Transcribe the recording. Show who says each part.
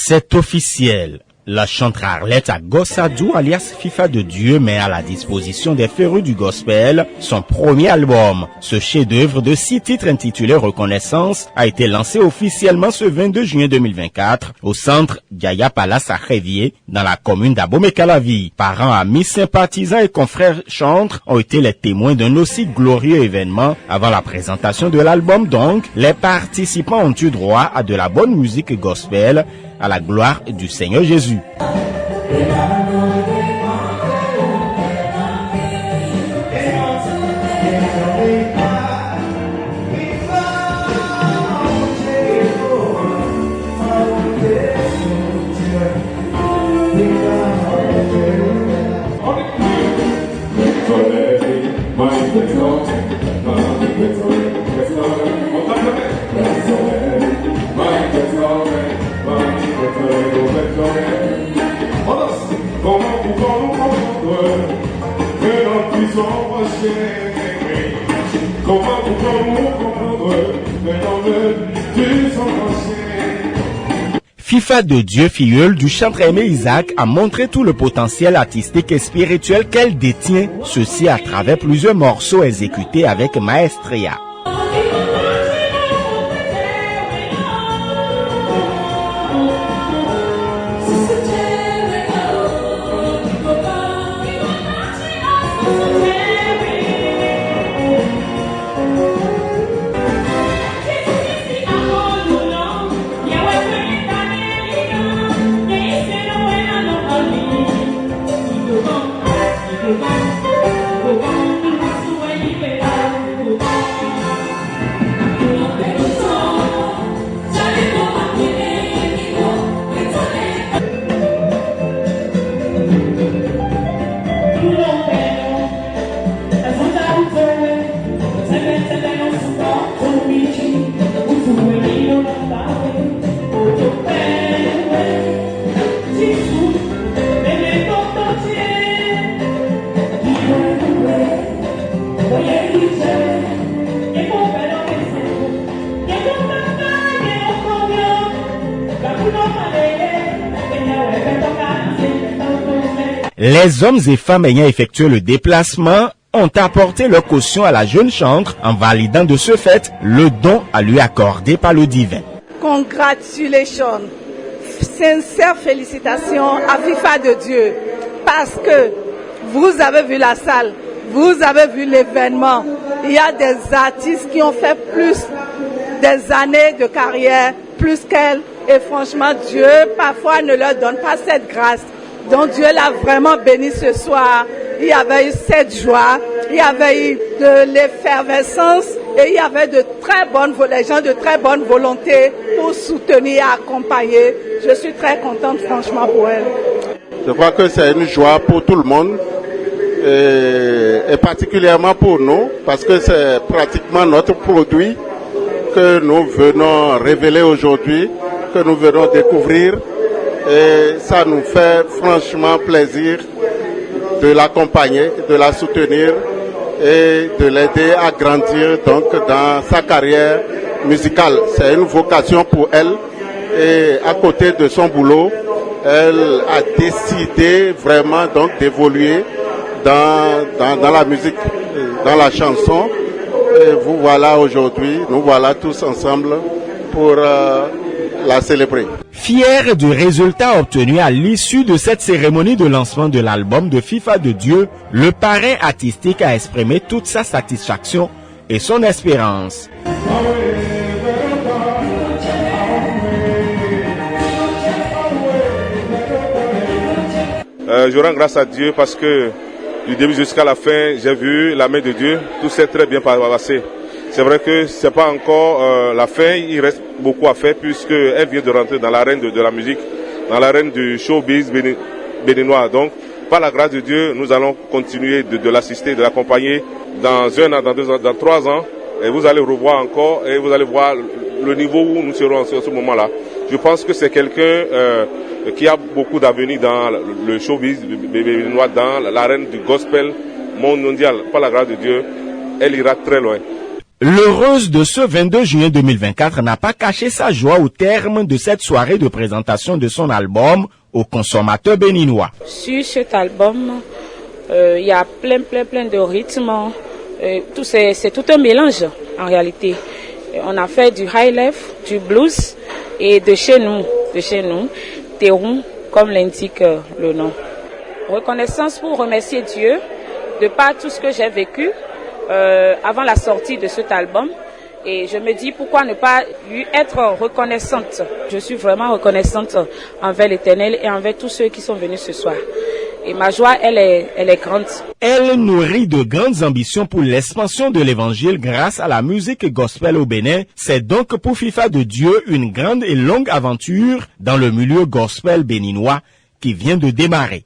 Speaker 1: C'est officiel. La chanteuse Arlette Agossadou, alias FIFA de Dieu, met à la disposition des férus du gospel son premier album. Ce chef-d'œuvre de 6 titres intitulé Reconnaissance a été lancé officiellement ce 22 juin 2024 au centre Yaya Palace à Révier, dans la commune d'Abomey-Calavi. Parents, amis, sympathisants et confrères chantres ont été les témoins d'un aussi glorieux événement. Avant la présentation de l'album donc, les participants ont eu droit à de la bonne musique gospel à la gloire du Seigneur Jésus. FIFA de Dieu, filleule du chanteur Aimé Isaac, a montré tout le potentiel artistique et spirituel qu'elle détient, ceci à travers plusieurs morceaux exécutés avec maestria. Les hommes et femmes ayant effectué le déplacement ont apporté leur caution à la jeune chantre en validant de ce fait le don à lui accordé par le divin.
Speaker 2: Congratulations, sincères félicitations à FIFA de Dieu parce que vous avez vu la salle, vous avez vu l'événement. Il y a des artistes qui ont fait plus des années de carrière, plus qu'elle, et franchement Dieu parfois ne leur donne pas cette grâce. Donc Dieu l'a vraiment béni ce soir. Il y avait eu cette joie, il y avait eu de l'effervescence et il y avait de très bonnes, les gens de très bonne volonté pour soutenir et accompagner. Je suis très contente franchement pour elle.
Speaker 3: Je crois que c'est une joie pour tout le monde et particulièrement pour nous parce que c'est pratiquement notre produit que nous venons révéler aujourd'hui, que nous venons découvrir. Et ça nous fait franchement plaisir de l'accompagner, de la soutenir et de l'aider à grandir donc dans sa carrière musicale. C'est une vocation pour elle et à côté de son boulot, elle a décidé vraiment donc d'évoluer dans la musique, dans la chanson. Et vous voilà aujourd'hui, nous voilà tous ensemble pour la célébrer.
Speaker 1: Fier du résultat obtenu à l'issue de cette cérémonie de lancement de l'album de FIFA de Dieu, le parrain artistique a exprimé toute sa satisfaction et son espérance.
Speaker 4: Je rends grâce à Dieu parce que du début jusqu'à la fin, j'ai vu la main de Dieu, tout s'est très bien passé. C'est vrai que c'est pas encore la fin, il reste beaucoup à faire puisqu'elle vient de rentrer dans l'arène de la musique, dans l'arène du showbiz béninois. Donc, par la grâce de Dieu, nous allons continuer de l'assister, de l'accompagner dans 1 an, dans 2 ans, dans 3 ans. Et vous allez revoir encore et vous allez voir le niveau où nous serons en ce moment-là. Je pense que c'est quelqu'un qui a beaucoup d'avenir dans le showbiz béninois, dans l'arène du gospel mondial. Par la grâce de Dieu, elle ira très loin.
Speaker 1: L'heureuse de ce 22 juin 2024 n'a pas caché sa joie au terme de cette soirée de présentation de son album aux consommateurs béninois.
Speaker 5: Sur cet album, il y a plein de rythmes. C'est tout un mélange en réalité. On a fait du high life, du blues et de chez nous, terroum, comme l'indique le nom. Reconnaissance pour remercier Dieu de par tout ce que j'ai vécu avant la sortie de cet album. Et je me dis pourquoi ne pas lui être reconnaissante. Je suis vraiment reconnaissante envers l'Éternel et envers tous ceux qui sont venus ce soir. Et ma joie, elle est grande.
Speaker 1: Elle nourrit de grandes ambitions pour l'expansion de l'évangile grâce à la musique gospel au Bénin. C'est donc pour FIFA de Dieu une grande et longue aventure dans le milieu gospel béninois qui vient de démarrer.